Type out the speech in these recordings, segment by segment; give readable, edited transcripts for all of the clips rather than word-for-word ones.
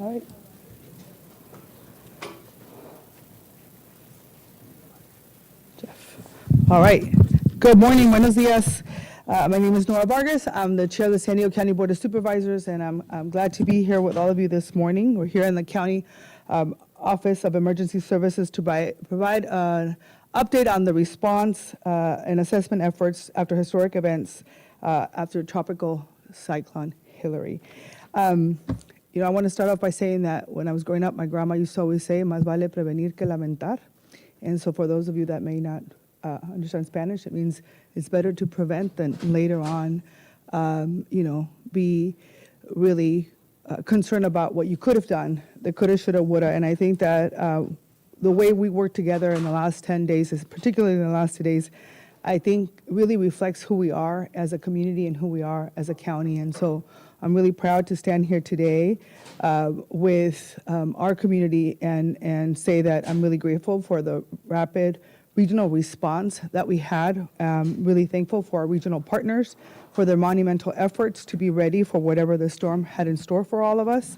All right. Jeff. All right. Good morning. Buenos dias. My name is Nora Vargas. I'm the chair of the San Diego County Board of Supervisors, and I'm glad to be here with all of you this morning. We're here in the County Office of Emergency Services to provide an update on the response and assessment efforts after historic events after Tropical Cyclone Hilary. I want to start off by saying that when I was growing up, my grandma used to always say, "Más vale prevenir que lamentar." And so for those of you that may not understand Spanish, it means it's better to prevent than later on, be really concerned about what you could have done, the coulda, shoulda, woulda. And I think that the way we worked together in the last 10 days, particularly in the last 2 days, I think really reflects who we are as a community and who we are as a county. And so I'm really proud to stand here today with our community and say that I'm really grateful for the rapid regional response that we had. Really thankful for our regional partners for their monumental efforts to be ready for whatever the storm had in store for all of us.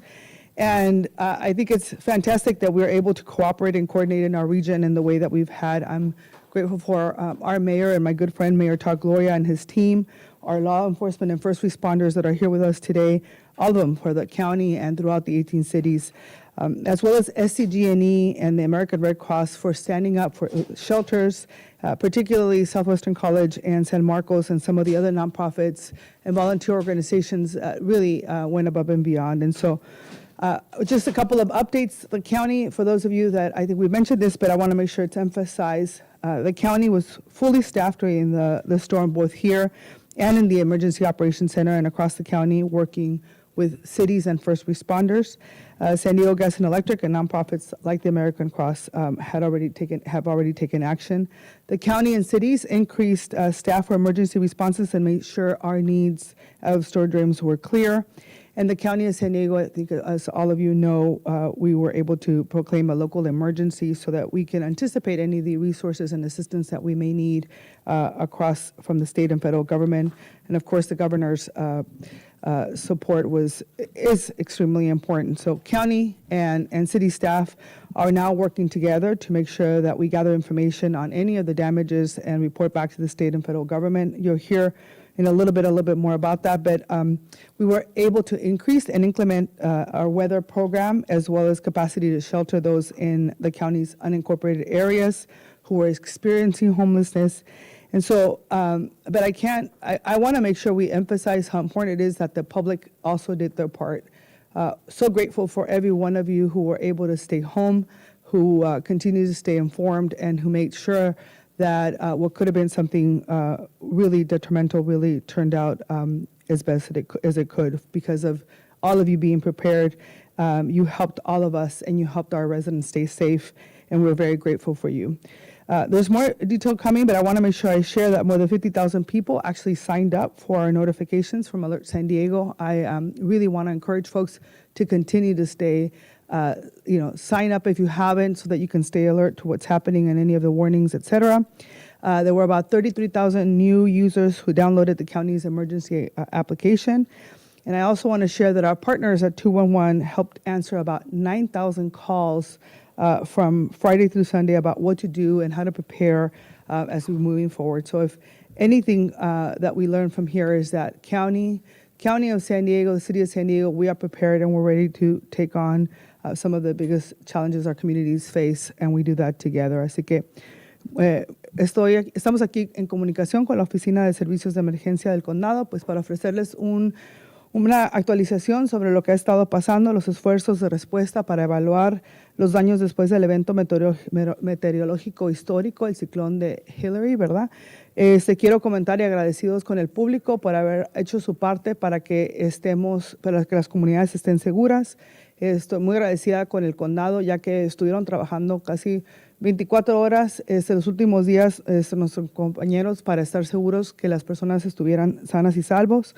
And I think it's fantastic that we're able to cooperate and coordinate in our region in the way that we've had. I'm grateful for our mayor and my good friend, Mayor Todd Gloria, and his team, our law enforcement and first responders that are here with us today, all of them for the county and throughout the 18 cities, as well as SCG&E and the American Red Cross for standing up for shelters, particularly Southwestern College and San Marcos and some of the other nonprofits and volunteer organizations really went above and beyond. And so just a couple of updates. The county, for those of you that I think we mentioned this, but I want to make sure to emphasize, the county was fully staffed during the storm, both here and in the Emergency Operations Center and across the county, working with cities and first responders. San Diego Gas and Electric and nonprofits like the American Cross have already taken action. The county and cities increased staff for emergency responses and made sure our needs of storage rooms were clear. And the County of San Diego, I think as all of you know, we were able to proclaim a local emergency so that we can anticipate any of the resources and assistance that we may need across from the state and federal government. And of course, the governor's support is extremely important. So county and city staff are now working together to make sure that we gather information on any of the damages and report back to the state and federal government. You'll hear in a little bit more about that, but we were able to increase and implement our weather program as well as capacity to shelter those in the county's unincorporated areas who are experiencing homelessness. And so, but I want to make sure we emphasize how important it is that the public also did their part. So grateful for every one of you who were able to stay home, who continue to stay informed, and who made sure that what could have been something really detrimental really turned out as best as it could. Because of all of you being prepared, you helped all of us and you helped our residents stay safe, and we're very grateful for you. There's more detail coming, but I want to make sure I share that more than 50,000 people actually signed up for our notifications from Alert San Diego. I really want to encourage folks to continue to stay sign up if you haven't so that you can stay alert to what's happening and any of the warnings, et cetera. There were about 33,000 new users who downloaded the county's emergency application. And I also want to share that our partners at 211 helped answer about 9,000 calls from Friday through Sunday about what to do and how to prepare as we're moving forward. So if anything that we learned from here is that County of San Diego, the City of San Diego, we are prepared and we're ready to take on some of the biggest challenges our communities face, and we do that together. Así que estamos aquí en comunicación con la Oficina de Servicios de Emergencia del Condado, pues para ofrecerles una actualización sobre lo que ha estado pasando, los esfuerzos de respuesta para evaluar los daños después del evento meteorológico histórico, el ciclón de Hilary, ¿verdad? Quiero comentar y agradecidos con el público por haber hecho su parte para que las comunidades estén seguras. Estoy muy agradecida con el condado, ya que estuvieron trabajando casi 24 horas los últimos días nuestros compañeros para estar seguros que las personas estuvieran sanas y salvos.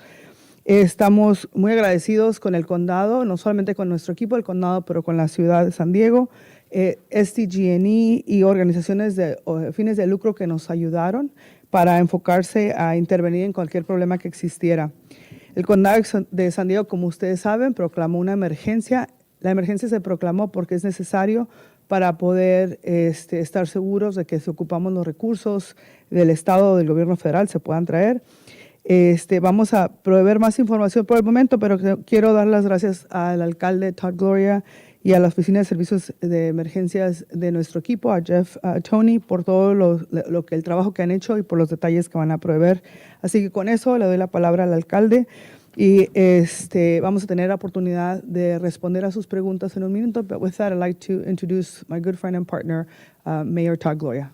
Estamos muy agradecidos con el condado, no solamente con nuestro equipo del condado, pero con la ciudad de San Diego, SDG&E y organizaciones de fines de lucro que nos ayudaron para enfocarse a intervenir en cualquier problema que existiera. El condado de San Diego, como ustedes saben, proclamó una emergencia La emergencia se proclamó porque es necesario para poder estar seguros de que si ocupamos los recursos del Estado o del gobierno federal se puedan traer. Vamos a proveer más información por el momento, pero quiero dar las gracias al alcalde Todd Gloria y a la Oficina de Servicios de Emergencias de nuestro equipo, a Jeff, a Tony, por todo el trabajo que han hecho y por los detalles que van a proveer. Así que con eso le doy la palabra al alcalde y vamos a tener la oportunidad de responder a sus preguntas en un minuto. But with that, I'd like to introduce my good friend and partner, Mayor Todd Gloria.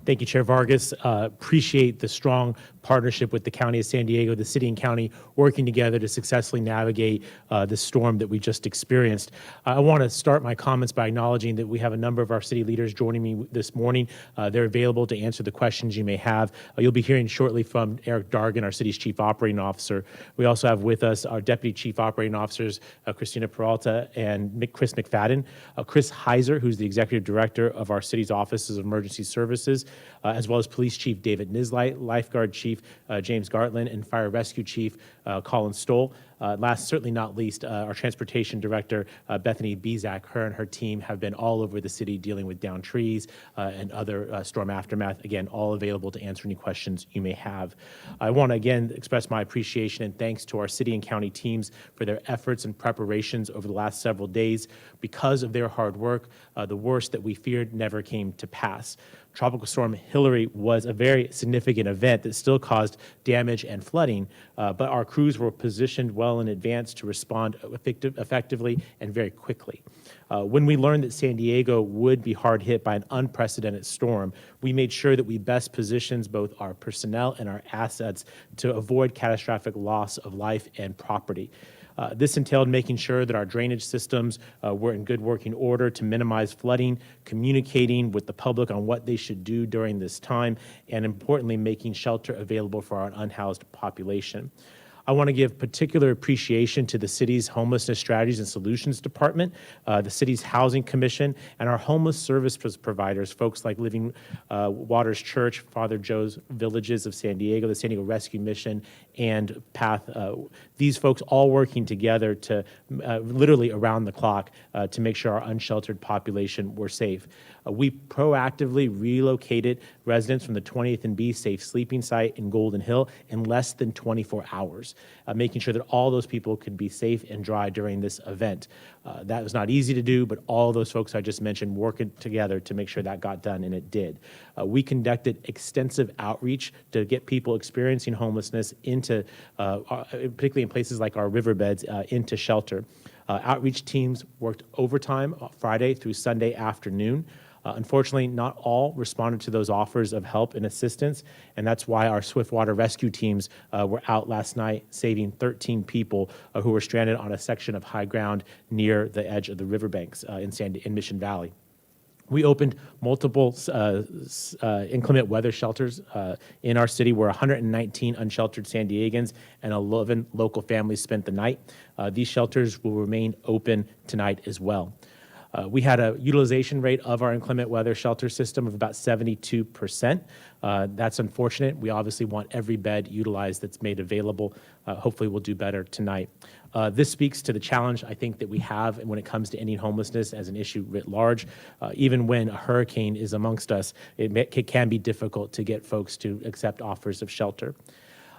Thank you, Chair Vargas. Appreciate the strong partnership with the County of San Diego, the city and county working together to successfully navigate the storm that we just experienced. I want to start my comments by acknowledging that we have a number of our city leaders joining me this morning. They're available to answer the questions you may have. You'll be hearing shortly from Eric Dargan, our city's Chief Operating Officer. We also have with us our Deputy Chief Operating Officers, Christina Peralta and Chris McFadden, Chris Heiser, who's the Executive Director of our city's Offices of Emergency Services, as well as Police Chief David Nislight, Lifeguard Chief James Gartland, and Fire Rescue Chief Colin Stoll. Last, certainly not least, our Transportation Director, Bethany Bezak. Her and her team have been all over the city dealing with downed trees and other storm aftermath. Again, all available to answer any questions you may have. I want to again express my appreciation and thanks to our city and county teams for their efforts and preparations over the last several days. Because of their hard work, the worst that we feared never came to pass. Tropical Storm Hilary was a very significant event that still caused damage and flooding, but our crews were positioned well in advance to respond effectively and very quickly. When we learned that San Diego would be hard hit by an unprecedented storm, we made sure that we best positioned both our personnel and our assets to avoid catastrophic loss of life and property. This entailed making sure that our drainage systems were in good working order to minimize flooding, communicating with the public on what they should do during this time, and importantly, making shelter available for our unhoused population. I want to give particular appreciation to the city's Homelessness Strategies and Solutions Department, the city's Housing Commission, and our homeless service providers, folks like Living Waters Church, Father Joe's Villages of San Diego, the San Diego Rescue Mission, and PATH. These folks all working together to literally around the clock to make sure our unsheltered population were safe. We proactively relocated residents from the 20th and B safe sleeping site in Golden Hill in less than 24 hours, making sure that all those people could be safe and dry during this event. That was not easy to do, but all those folks I just mentioned working together to make sure that got done, and it did. We conducted extensive outreach to get people experiencing homelessness into, particularly in places like our riverbeds, into shelter. Outreach teams worked overtime Friday through Sunday afternoon. Unfortunately, not all responded to those offers of help and assistance, and that's why our swiftwater rescue teams were out last night saving 13 people who were stranded on a section of high ground near the edge of the riverbanks in Mission Valley. We opened multiple inclement weather shelters in our city where 119 unsheltered San Diegans and 11 local families spent the night. These shelters will remain open tonight as well. We had a utilization rate of our inclement weather shelter system of about 72%. That's unfortunate. We obviously want every bed utilized that's made available. Hopefully we'll do better tonight. This speaks to the challenge, I think, that we have when it comes to ending homelessness as an issue writ large. Even when a hurricane is amongst us, it can be difficult to get folks to accept offers of shelter.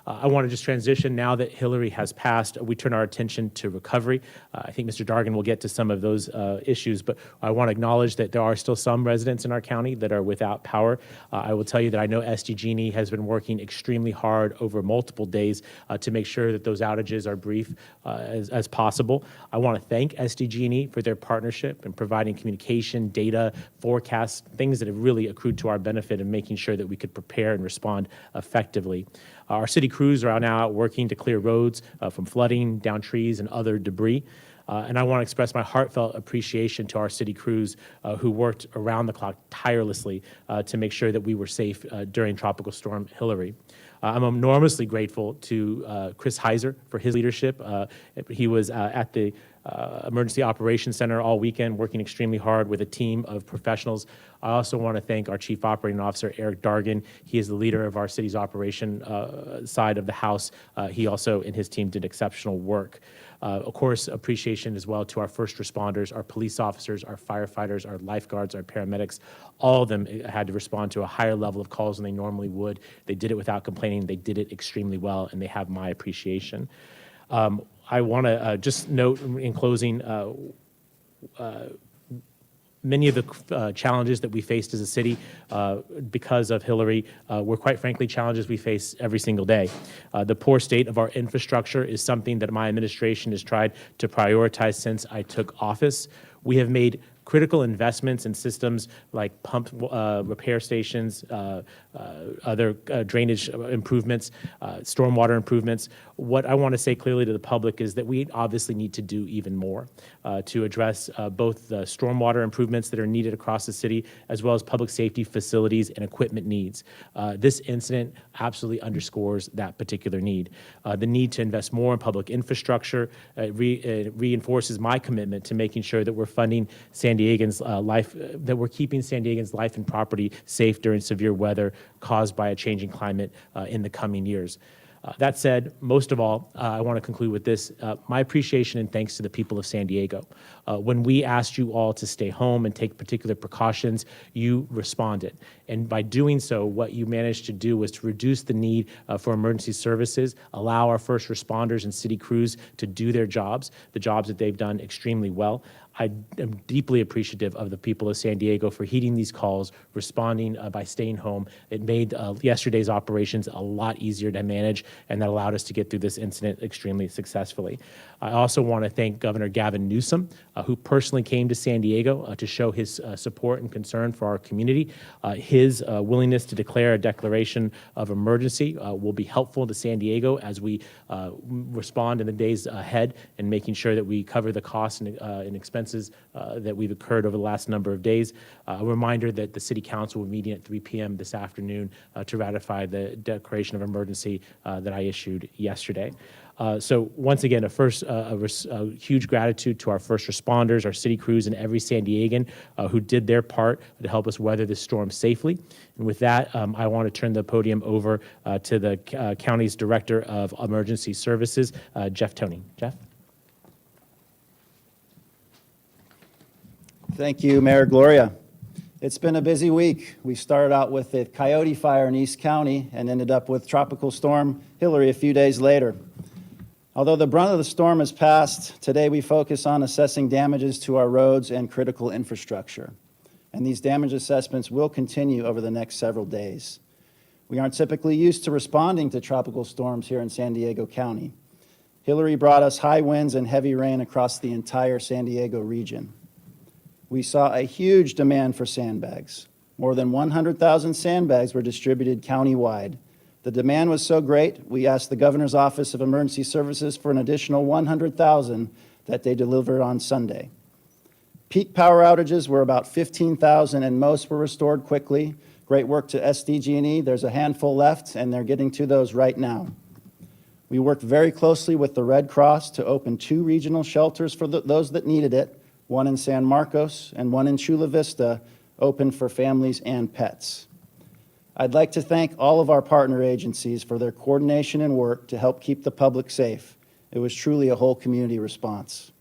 I want to just transition now that Hilary has passed. We turn our attention to recovery. I think Mr. Dargan will get to some of those issues, but I want to acknowledge that there are still some residents in our county that are without power. I will tell you that I know SDG&E has been working extremely hard over multiple days to make sure that those outages are brief as possible. I want to thank SDG&E for their partnership in providing communication, data, forecasts, things that have really accrued to our benefit in making sure that we could prepare and respond effectively. Our city crews are now out working to clear roads from flooding, down trees, and other debris. And I want to express my heartfelt appreciation to our city crews who worked around the clock tirelessly to make sure that we were safe during Tropical Storm Hilary. I'm enormously grateful to Chris Heiser for his leadership. He was at the Emergency Operations Center all weekend, working extremely hard with a team of professionals. I also want to thank our Chief Operating Officer, Eric Dargan. He is the leader of our city's operation side of the house. He also and his team did exceptional work. Of course, appreciation as well to our first responders, our police officers, our firefighters, our lifeguards, our paramedics. All of them had to respond to a higher level of calls than they normally would. They did it without complaining. They did it extremely well, and they have my appreciation. I want to just note in closing, many of the challenges that we faced as a city because of Hilary were quite frankly challenges we face every single day. The poor state of our infrastructure is something that my administration has tried to prioritize since I took office. We have made critical investments in systems like pump repair stations, other drainage improvements, stormwater improvements. What I want to say clearly to the public is that we obviously need to do even more to address both the stormwater improvements that are needed across the city, as well as public safety facilities and equipment needs. This incident absolutely underscores that particular need. The need to invest more in public infrastructure reinforces my commitment to making sure that we're funding San Diegans' life, that we're keeping San Diegans' life and property safe during severe weather caused by a changing climate in the coming years. That said, most of all, I want to conclude with this. My appreciation and thanks to the people of San Diego. When we asked you all to stay home and take particular precautions, you responded. And by doing so, what you managed to do was to reduce the need for emergency services, allow our first responders and city crews to do their jobs, the jobs that they've done extremely well. I am deeply appreciative of the people of San Diego for heeding these calls, responding by staying home. It made yesterday's operations a lot easier to manage, and that allowed us to get through this incident extremely successfully. I also want to thank Governor Gavin Newsom, who personally came to San Diego to show his support and concern for our community. His willingness to declare a declaration of emergency will be helpful to San Diego as we respond in the days ahead and making sure that we cover the costs and expenses that we've incurred over the last number of days. A reminder that the City Council will be meeting at 3 p.m. this afternoon to ratify the declaration of emergency that I issued yesterday. So once again, a huge gratitude to our first responders, our city crews, and every San Diegan who did their part to help us weather this storm safely. And with that, I want to turn the podium over to the county's Director of Emergency Services, Jeff Toney. Jeff? Thank you, Mayor Gloria. It's been a busy week. We started out with the Coyote Fire in East County and ended up with Tropical Storm Hilary a few days later. Although the brunt of the storm has passed, today we focus on assessing damages to our roads and critical infrastructure. And these damage assessments will continue over the next several days. We aren't typically used to responding to tropical storms here in San Diego County. Hilary brought us high winds and heavy rain across the entire San Diego region. We saw a huge demand for sandbags. More than 100,000 sandbags were distributed countywide. The demand was so great, we asked the Governor's Office of Emergency Services for an additional 100,000 that they delivered on Sunday. Peak power outages were about 15,000 and most were restored quickly. Great work to SDG&E. There's a handful left and they're getting to those right now. We worked very closely with the Red Cross to open 2 regional shelters for those that needed it. One in San Marcos and one in Chula Vista, open for families and pets. I'd like to thank all of our partner agencies for their coordination and work to help keep the public safe. It was truly a whole community response.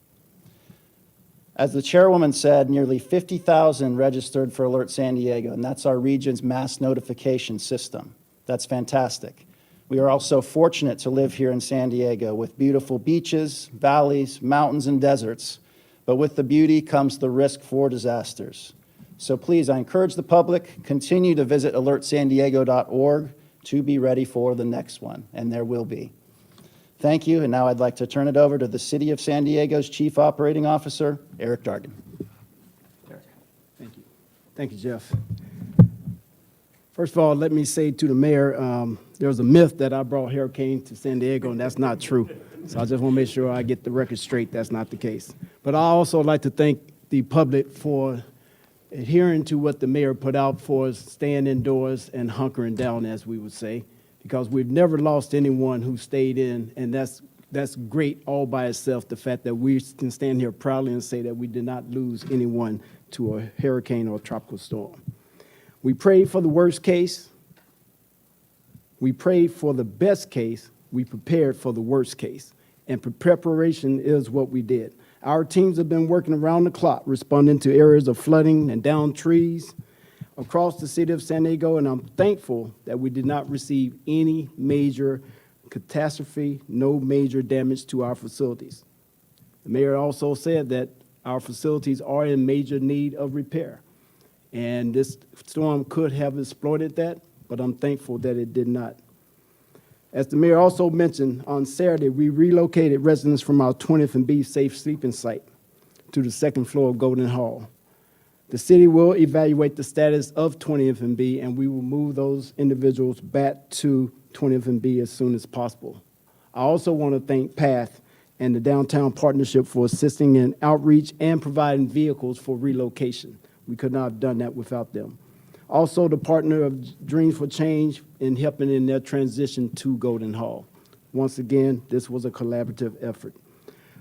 As the chairwoman said, nearly 50,000 registered for Alert San Diego, and that's our region's mass notification system. That's fantastic. We are also fortunate to live here in San Diego with beautiful beaches, valleys, mountains, and deserts. But with the beauty comes the risk for disasters. So please, I encourage the public, continue to visit alertsandiego.org to be ready for the next one, and there will be. Thank you, and now I'd like to turn it over to the City of San Diego's Chief Operating Officer, Eric Dargan. Thank you. Thank you, Jeff. First of all, let me say to the mayor, there was a myth that I brought hurricane to San Diego, and that's not true. So I just want to make sure I get the record straight. That's not the case. But I also like to thank the public for adhering to what the mayor put out for us, staying indoors and hunkering down, as we would say. because we've never lost anyone who stayed in, and that's great all by itself, the fact that we can stand here proudly and say that we did not lose anyone to a hurricane or a tropical storm. We prayed for the worst case. We prayed for the best case. We prepared for the worst case. And preparation is what we did. Our teams have been working around the clock, responding to areas of flooding and downed trees across the city of San Diego, and I'm thankful that we did not receive any major catastrophe, no major damage to our facilities. The mayor also said that our facilities are in major need of repair, and this storm could have exploited that, but I'm thankful that it did not. As the mayor also mentioned, on Saturday, we relocated residents from our 20th and B safe sleeping site to the second floor of Golden Hall. The city will evaluate the status of 20th and B, and we will move those individuals back to 20th and B as soon as possible. I also want to thank PATH and the Downtown Partnership for assisting in outreach and providing vehicles for relocation. We could not have done that without them. Also, the partner of Dreams for Change in helping in their transition to Golden Hall. Once again, this was a collaborative effort.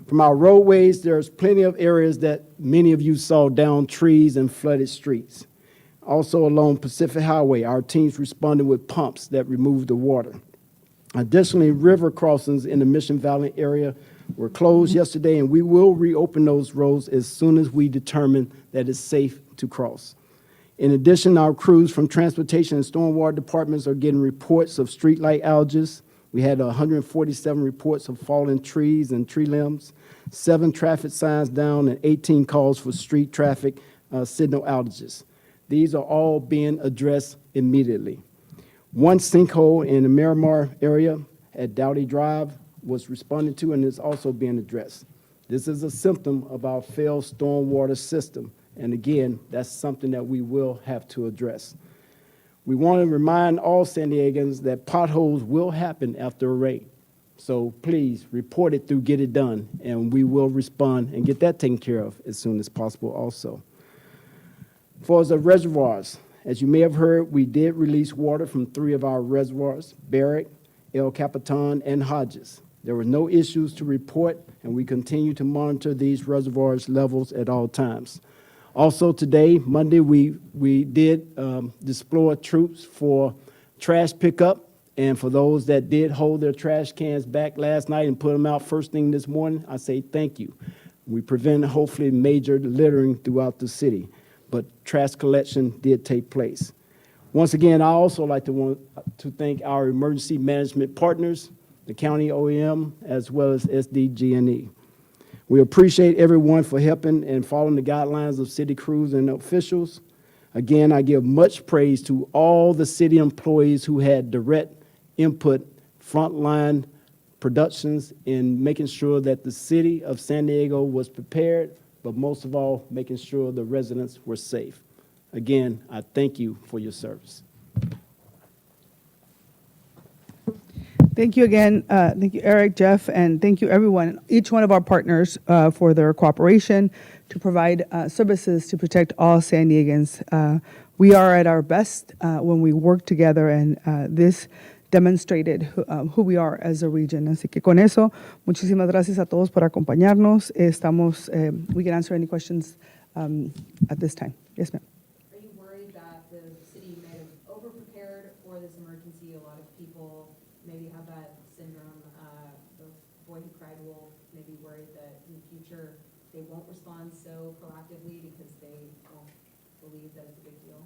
From our roadways, there's plenty of areas that many of you saw down trees and flooded streets. Also along Pacific Highway, our teams responded with pumps that removed the water. Additionally, river crossings in the Mission Valley area were closed yesterday, and we will reopen those roads as soon as we determine that it's safe to cross. In addition, our crews from transportation and stormwater departments are getting reports of streetlight outages. We had 147 reports of fallen trees and tree limbs, 7 traffic signs down, and 18 calls for street traffic signal outages. These are all being addressed immediately. One sinkhole in the Miramar area at Dowdy Drive was responded to and is also being addressed. This is a symptom of our failed stormwater system. And again, that's something that we will have to address. We want to remind all San Diegans that potholes will happen after a rain. So please report it through Get It Done, and we will respond and get that taken care of as soon as possible also. For the reservoirs, as you may have heard, we did release water from 3 of our reservoirs, Barrick, El Capitan, and Hodges. There were no issues to report, and we continue to monitor these reservoirs levels at all times. Also today, Monday, we did deploy troops for trash pickup, and for those that did hold their trash cans back last night and put them out first thing this morning, I say thank you. We prevented hopefully major littering throughout the city, but trash collection did take place. Once again, I also like to thank our emergency management partners, the county OEM, as well as SDG&E. We appreciate everyone for helping and following the guidelines of city crews and officials. Again, I give much praise to all the city employees who had direct input, frontline productions in making sure that the city of San Diego was prepared, but most of all, making sure the residents were safe. Again, I thank you for your service. Thank you again. Thank you, Eric, Jeff, and thank you, everyone, each one of our partners for their cooperation to provide services to protect all San Diegans. We are at our best when we work together, and this demonstrated who we are as a region. Así que con eso, muchísimas gracias a todos por acompañarnos. We can answer any questions at this time. Yes, ma'am. Are you worried that the city may have over-prepared for this emergency? A lot of people maybe have that syndrome. The boy who cried wolf may be worried that in the future they won't respond so proactively because they don't believe that it's a big deal.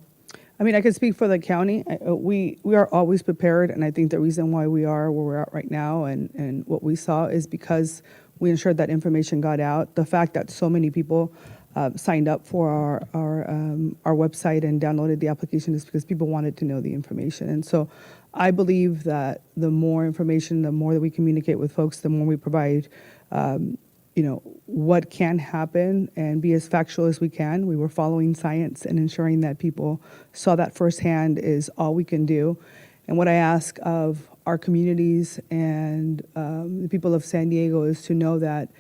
I mean, I can speak for the county. We are always prepared, and I think the reason why we are where we're at right now and what we saw is because we ensured that information got out. The fact that so many people signed up for our website and downloaded the application is because people wanted to know the information. And so I believe that the more information, the more that we communicate with folks, the more we provide what can happen and be as factual as we can. We were following science and ensuring that people saw that firsthand is all we can do. And what I ask of our communities and the people of San Diego is to know that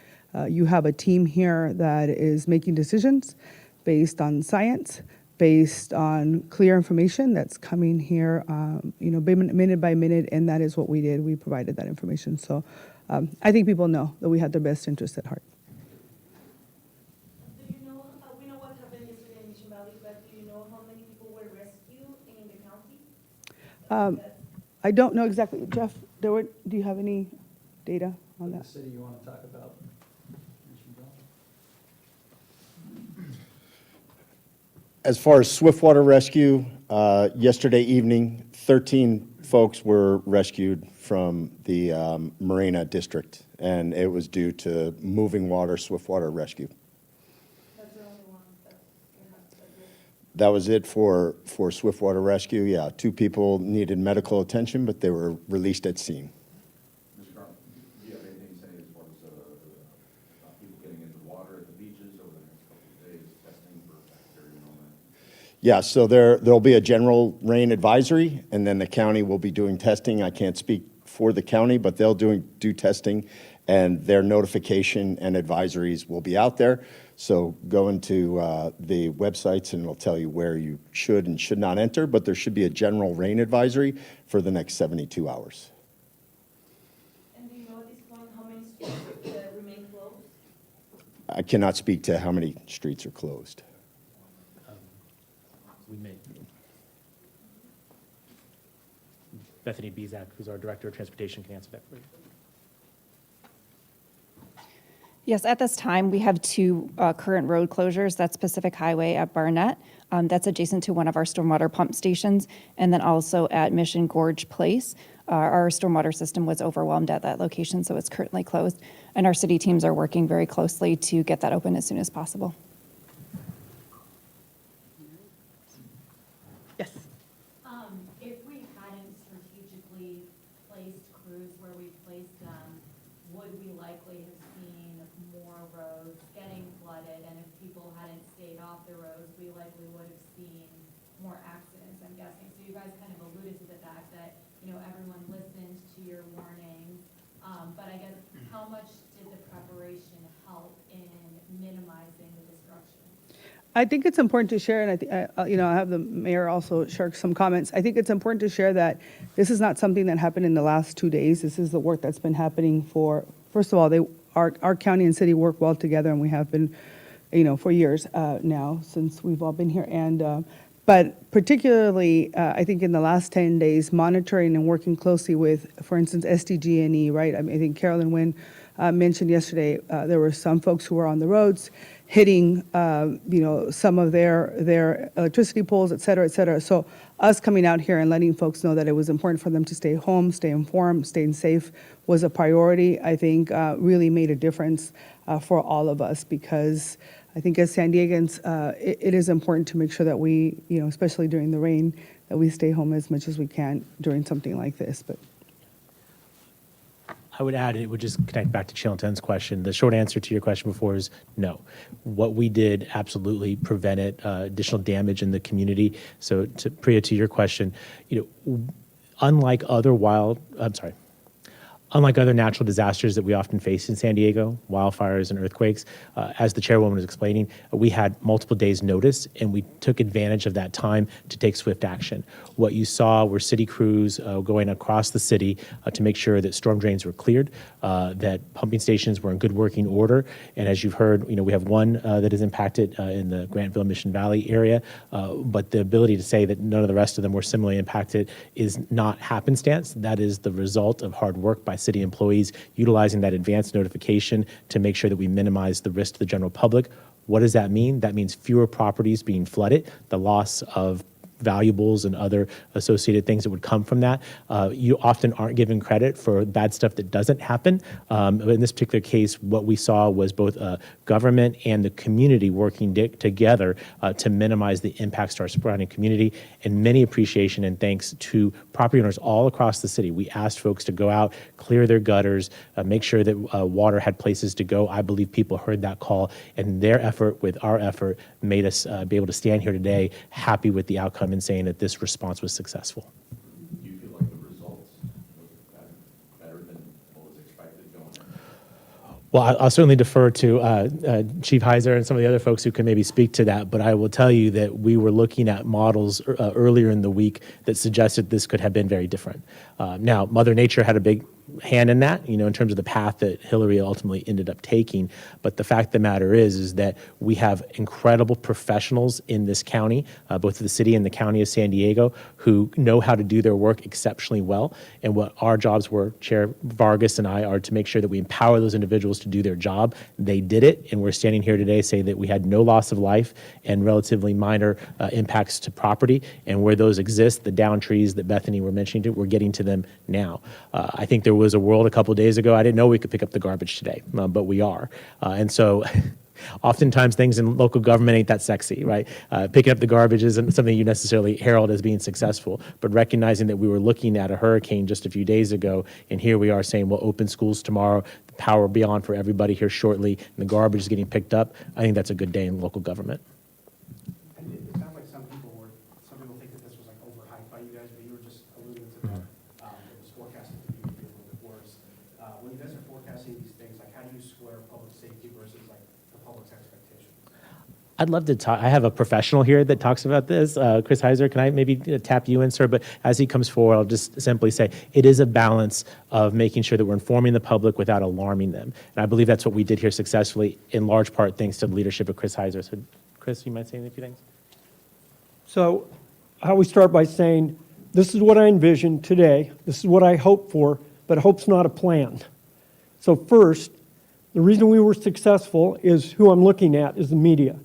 you have a team here that is making decisions based on science, based on clear information that's coming here, minute by minute, and that is what we did. We provided that information. So I think people know that we had their best interest at heart. Do you know, we know what happened yesterday in Mission Valley, but do you know how many people were rescued in the county? I don't know exactly. Jeff, do you have any data on The that? city you want to talk about? As far as swiftwater rescue, yesterday evening, 13 folks were rescued from the Marina district, and it was due to moving water, swiftwater rescue. That's the only one that you have to do. That was it for swiftwater rescue. Yeah, 2 people needed medical attention, but they were released at scene. Mr. Carmen, do you have anything to say as far as people getting into the water at the beaches over the next couple of days, testing for bacteria and all that? Yeah, so there'll be a general rain advisory, and then the county will be doing testing. I can't speak for the county, but they'll do testing, and their notification and advisories will be out there. So go into the websites, and it'll tell you where you should and should not enter, but there should be a general rain advisory for the next 72 hours. And do you know at this point how many streets remain closed? I cannot speak to how many streets are closed. We may. Bethany Bezak, who's our Director of Transportation, can answer that for you. Yes, at this time, we have 2 current road closures. That's Pacific Highway at Barnett. That's adjacent to one of our stormwater pump stations. And then also at Mission Gorge Place. Our stormwater system was overwhelmed at that location, so it's currently closed. And our city teams are working very closely to get that open as soon as possible. Yes. If we hadn't strategically placed crews where we placed them, would we likely have seen more roads getting flooded? And if people hadn't stayed off the roads, we likely would have seen more accidents, I'm guessing. So you guys kind of alluded to the fact that, everyone listened to your warnings. But I guess, how much did the preparation help in minimizing the destruction? I think it's important to share, and I think, I have the mayor also share some comments. I think it's important to share that this is not something that happened in the last 2 days. This is the work that's been happening first of all, our county and city work well together, and we have been, for years now, since we've all been here. And but particularly, I think in the last 10 days, monitoring and working closely with, for instance, SDG&E, right? I mean, I think Carolyn Wynn mentioned yesterday, there were some folks who were on the roads hitting, some of their electricity poles, et cetera, et cetera. So us coming out here and letting folks know that it was important for them to stay home, stay informed, staying safe was a priority, I think really made a difference for all of us, because I think as San Diegans, it is important to make sure that we, especially during the rain, that we stay home as much as we can during something like this. But I would add, and it would just connect back to Chilton's question. The short answer to your question before is no. What we did absolutely prevented additional damage in the community. So, Priya, to your question, unlike other natural disasters that we often face in San Diego, wildfires and earthquakes, as the chairwoman was explaining, we had multiple days' notice, and we took advantage of that time to take swift action. What you saw were city crews going across the city to make sure that storm drains were cleared, that pumping stations were in good working order, and as you've heard, we have one that is impacted in the Grantville Mission Valley area, but the ability to say that none of the rest of them were similarly impacted is not happenstance. That is the result of hard work by city employees utilizing that advanced notification to make sure that we minimize the risk to the general public. What does that mean? That means fewer properties being flooded, the loss of valuables and other associated things that would come from that. You often aren't given credit for bad stuff that doesn't happen. In this particular case, what we saw was both government and the community working together to minimize the impacts to our surrounding community, and many appreciation and thanks to property owners all across the city. We asked folks to go out, clear their gutters, make sure that water had places to go. I believe people heard that call, and their effort with our effort made us be able to stand here today happy with the outcome and saying that this response was successful. Do you feel like the results was better than what was expected going on? Well, I'll certainly defer to Chief Heiser and some of the other folks who can maybe speak to that, but I will tell you that we were looking at models earlier in the week that suggested this could have been very different. Now, Mother Nature had a big hand in that, in terms of the path that Hilary ultimately ended up taking. But the fact of the matter is that we have incredible professionals in this county, both the city and the county of San Diego, who know how to do their work exceptionally well. And what our jobs were, Chair Vargas and I, are to make sure that we empower those individuals to do their job. They did it, and we're standing here today saying that we had no loss of life and relatively minor impacts to property. And where those exist, the down trees that Bethany were mentioning, we're getting to them now. I think there was a world a couple of days ago, I didn't know we could pick up the garbage today, but we are. And so oftentimes things in local government ain't that sexy, right? Picking up the garbage isn't something you necessarily herald as being successful, but recognizing that we were looking at a hurricane just a few days ago, and here we are saying we'll open schools tomorrow, the power will be on for everybody here shortly, and the garbage is getting picked up. I think that's a good day in local government. And it sounds like some people think that this was like overhyped by you guys, but you were just alluding to that. It was forecasted to be a little bit worse. When you guys are forecasting these things, like how do you square public safety versus like the public's expectations? I'd love to talk. I have a professional here that talks about this. Chris Heiser, can I maybe tap you in, sir? But as he comes forward, I'll just simply say it is a balance of making sure that we're informing the public without alarming them. And I believe that's what we did here successfully, in large part thanks to the leadership of Chris Heiser. So, Chris, you might say a few things? So I always start by saying, this is what I envisioned today. This is what I hope for, but hope's not a plan. So first, the reason we were successful is who I'm looking at is the media.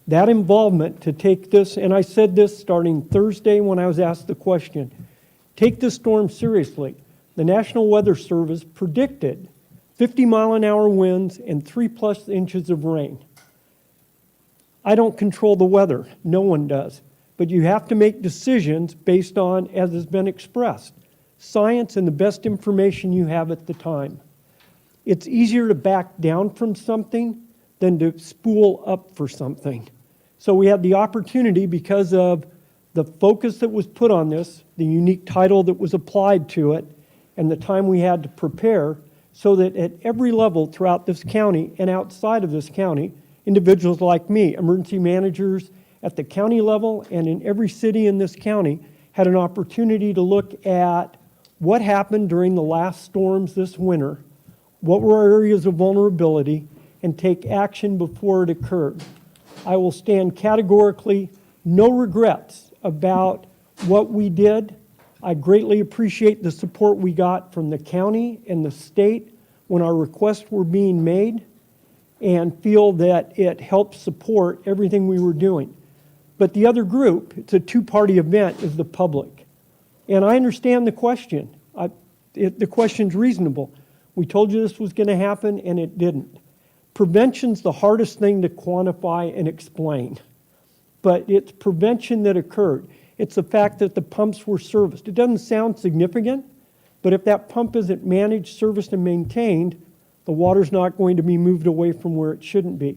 That involvement to take this, and I said this starting Thursday when I was asked the question, take this storm seriously. The National Weather Service predicted 50-mile-an-hour winds and 3+ inches of rain. I don't control the weather. No one does. But you have to make decisions based on, as has been expressed, science and the best information you have at the time. It's easier to back down from something than to spool up for something. So we had the opportunity, because of the focus that was put on this, the unique title that was applied to it, and the time we had to prepare, so that at every level throughout this county and outside of this county, individuals like me, emergency managers at the county level and in every city in this county, had an opportunity to look at what happened during the last storms this winter, what were our areas of vulnerability, and take action before it occurred. I will stand categorically, no regrets about what we did. I greatly appreciate the support we got from the county and the state when our requests were being made, and feel that it helped support everything we were doing. But the other group, it's a two-party event, is the public. And I understand the question. The question's reasonable. We told you this was going to happen, and it didn't. Prevention's the hardest thing to quantify and explain. But it's prevention that occurred. It's the fact that the pumps were serviced. It doesn't sound significant, but if that pump isn't managed, serviced, and maintained, the water's not going to be moved away from where it shouldn't be.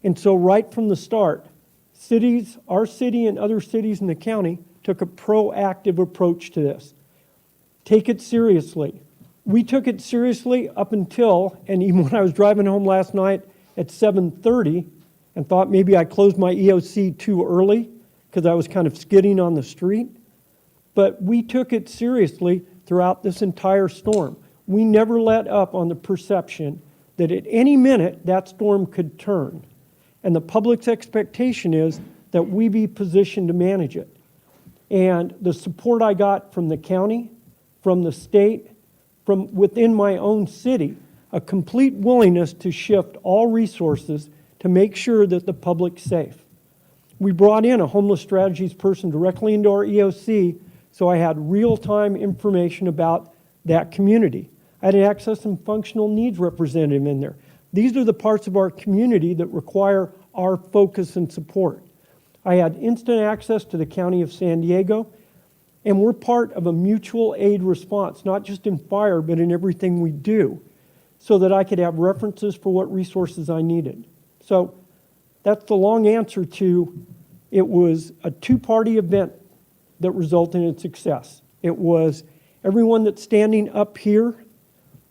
And so right from the start, cities, our city and other cities in the county, took a proactive approach to this. Take it seriously. We took it seriously up until, and even when I was driving home last night at 7:30 and thought maybe I closed my EOC too early because I was kind of skidding on the street. But we took it seriously throughout this entire storm. We never let up on the perception that at any minute that storm could turn. And the public's expectation is that we be positioned to manage it. And the support I got from the county, from the state, from within my own city, a complete willingness to shift all resources to make sure that the public's safe. We brought in a homeless strategies person directly into our EOC, so I had real-time information about that community. I had an access and functional needs representative in there. These are the parts of our community that require our focus and support. I had instant access to the County of San Diego, and we're part of a mutual aid response, not just in fire, but in everything we do, so that I could have references for what resources I needed. So that's the long answer to, it was a two-party event that resulted in success. It was everyone that's standing up here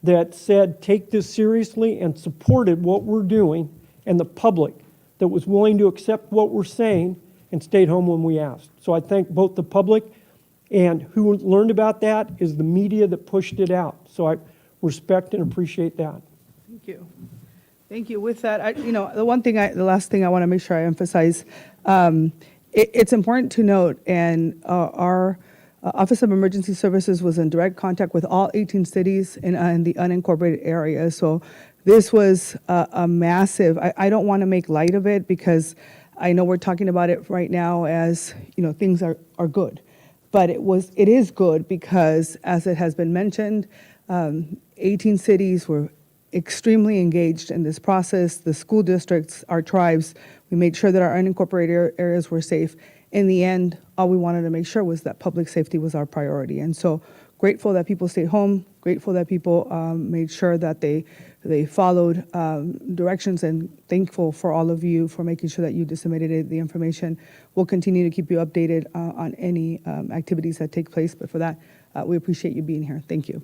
that said, take this seriously and supported what we're doing, and the public that was willing to accept what we're saying and stayed home when we asked. So I thank both the public, and who learned about that is the media that pushed it out. So I respect and appreciate that. Thank you. Thank you. With that, the last thing I want to make sure I emphasize, it's important to note, and our Office of Emergency Services was in direct contact with all 18 cities in the unincorporated area. So this was a massive, I don't want to make light of it because I know we're talking about it right now as, things are good. But it is good because, as it has been mentioned, 18 cities were extremely engaged in this process. The school districts, our tribes, we made sure that our unincorporated areas were safe. In the end, all we wanted to make sure was that public safety was our priority. And so grateful that people stayed home, grateful that people made sure that they followed directions, and thankful for all of you for making sure that you disseminated the information. We'll continue to keep you updated on any activities that take place, but for that, we appreciate you being here. Thank you.